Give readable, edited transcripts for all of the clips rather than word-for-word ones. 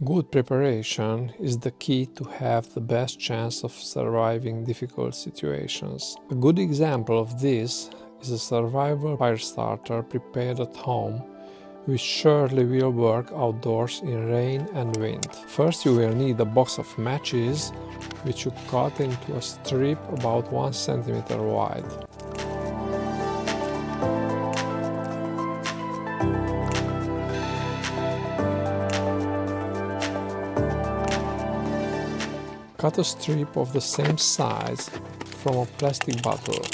Good preparation is the key to have the best chance of surviving difficult situations. A good example of this is a survival fire starter prepared at home, which surely will work outdoors in rain and wind. First you will need a box of matches, which you cut into a strip about 1 cm wide. Cut a strip of the same size from a plastic bottle.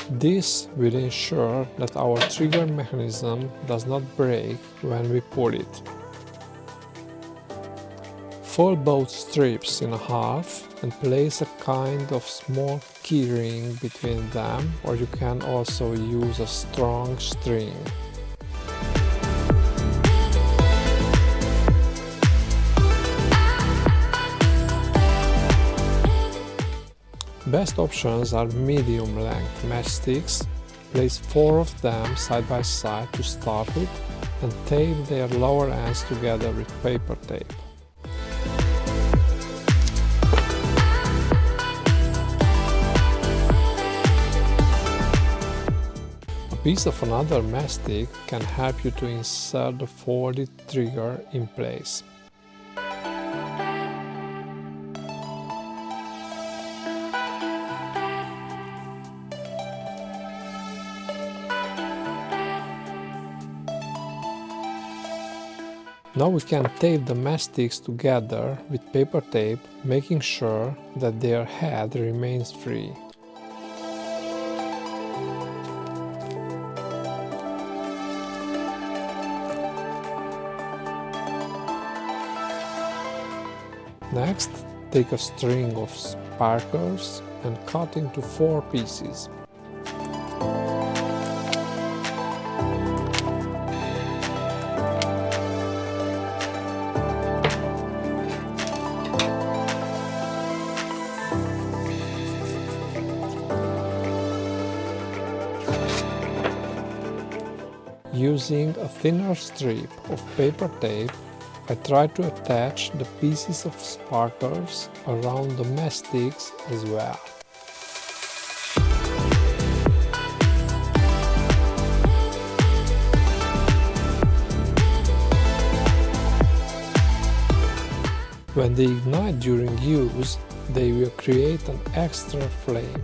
This will ensure that our trigger mechanism does not break when we pull it. Fold both strips in half and place a kind of small key ring between them, or you can also use a strong string. Best options are medium-length matchsticks. Place 4 of them side by side to start with and tape their lower ends together with paper tape. A piece of another matchstick can help you to insert the folded trigger in place. Now we can tape the matchsticks together with paper tape, making sure that their head remains free. Next, take a string of sparklers and cut into 4 pieces. Using a thinner strip of paper tape, I try to attach the pieces of sparklers around the matchsticks as well. When they ignite during use, they will create an extra flame.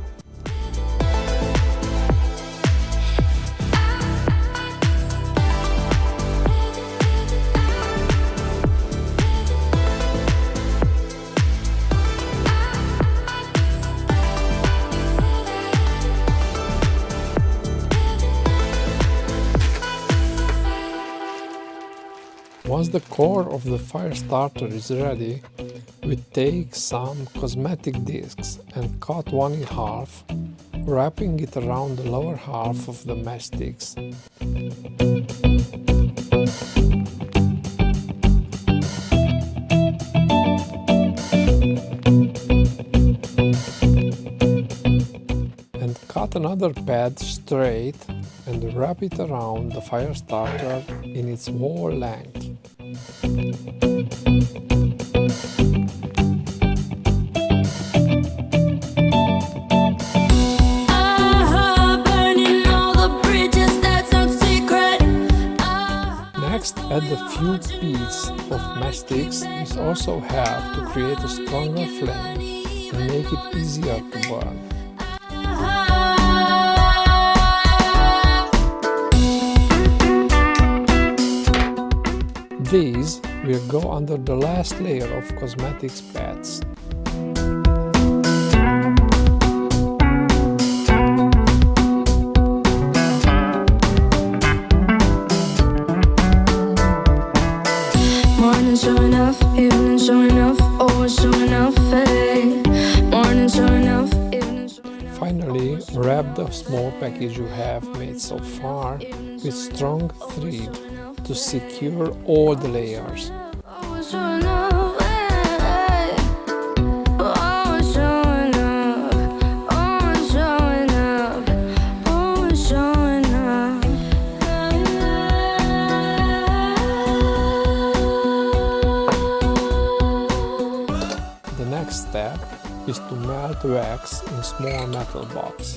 Once the core of the fire starter is ready, we take some cosmetic discs and cut one in half, wrapping it around the lower half of the matchsticks. And cut another pad straight and wrap it around the fire starter in its whole length. Next, add a few beads of matchsticks. These also help to create a stronger flame and make it easier to burn. These will go under the last layer of cosmetics pads. Morning showing off, evening showing off, always showing off, hey. Morning showing off, evening showing off. Finally, wrap the small package you have made so far with strong thread to secure all the layers. Always showing off, hey. Always showing off, always showing off, always showing off. next step is to melt wax in small metal box.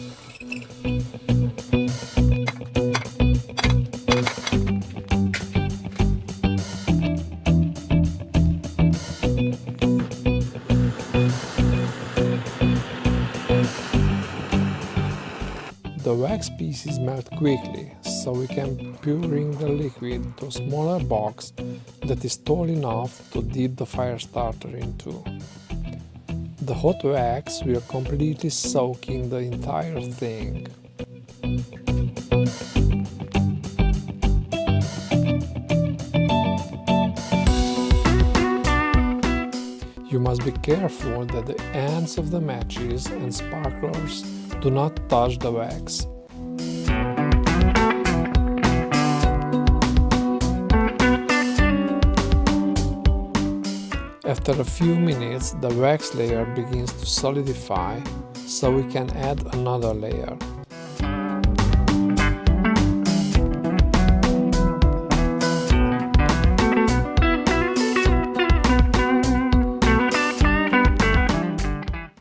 The wax pieces melt quickly, so we can pour in the liquid to a smaller box that is tall enough to dip the fire starter into. The hot wax will completely soak in the entire thing. You must be careful that the ends of the matches and sparklers do not touch the wax. After a few minutes, the wax layer begins to solidify, so we can add another layer.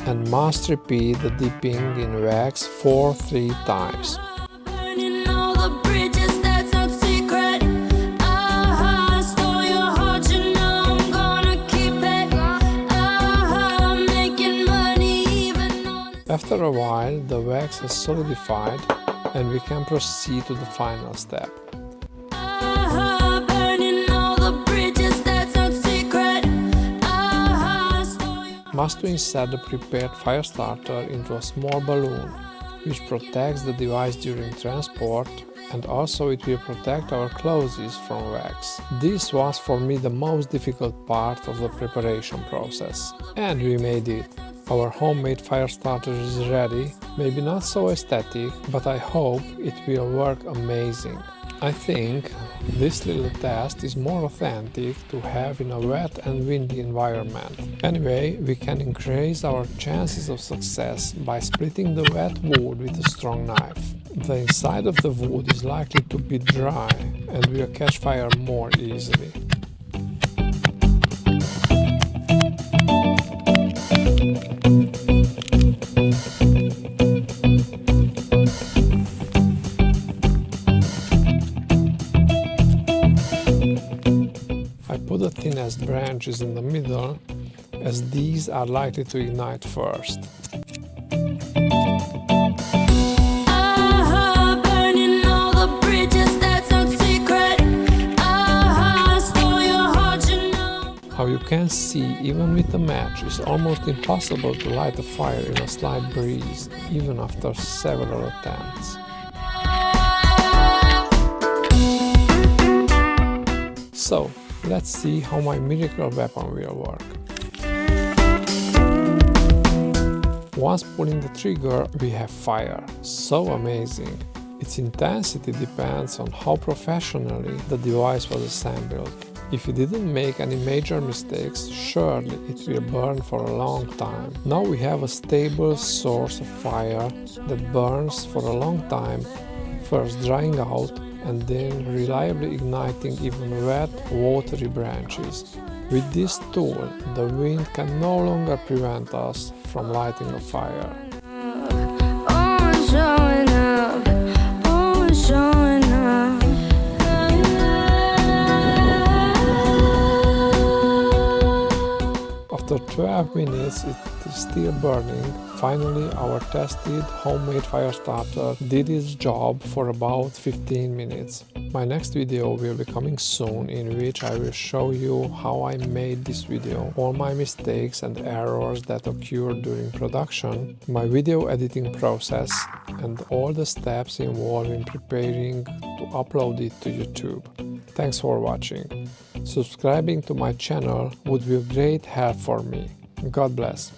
And must repeat the dipping in wax 3 times. After a while, the wax has solidified and we can proceed to the final step. Must to insert the prepared fire starter into a small balloon, which protects the device during transport, and also it will protect our clothes from wax. This was for me the most difficult part of the preparation process. And we made it! Our homemade fire starter is ready, maybe not so aesthetic, but I hope it will work amazing. I think this little test is more authentic to have in a wet and windy environment. Anyway, we can increase our chances of success by splitting the wet wood with a strong knife. The inside of the wood is likely to be dry and will catch fire more easily. I put the thinnest branches in the middle, as these are likely to ignite first. How you can see, even with a match, it's almost impossible to light a fire in a slight breeze, even after several attempts. So, let's see how my miracle weapon will work. Once pulling the trigger, we have fire. So amazing! Its intensity depends on how professionally the device was assembled. If you didn't make any major mistakes, surely it will burn for a long time. Now we have a stable source of fire that burns for a long time, first drying out and then reliably igniting even wet, watery branches. With this tool, the wind can no longer prevent us from lighting a fire. After 12 minutes it is still burning. Finally, our tested homemade fire starter did its job for about 15 minutes. My next video will be coming soon, in which I will show you how I made this video, all my mistakes and errors that occurred during production, my video editing process, and all the steps involved in preparing to upload it to YouTube. Thanks for watching. Subscribing to my channel would be a great help for me. God bless.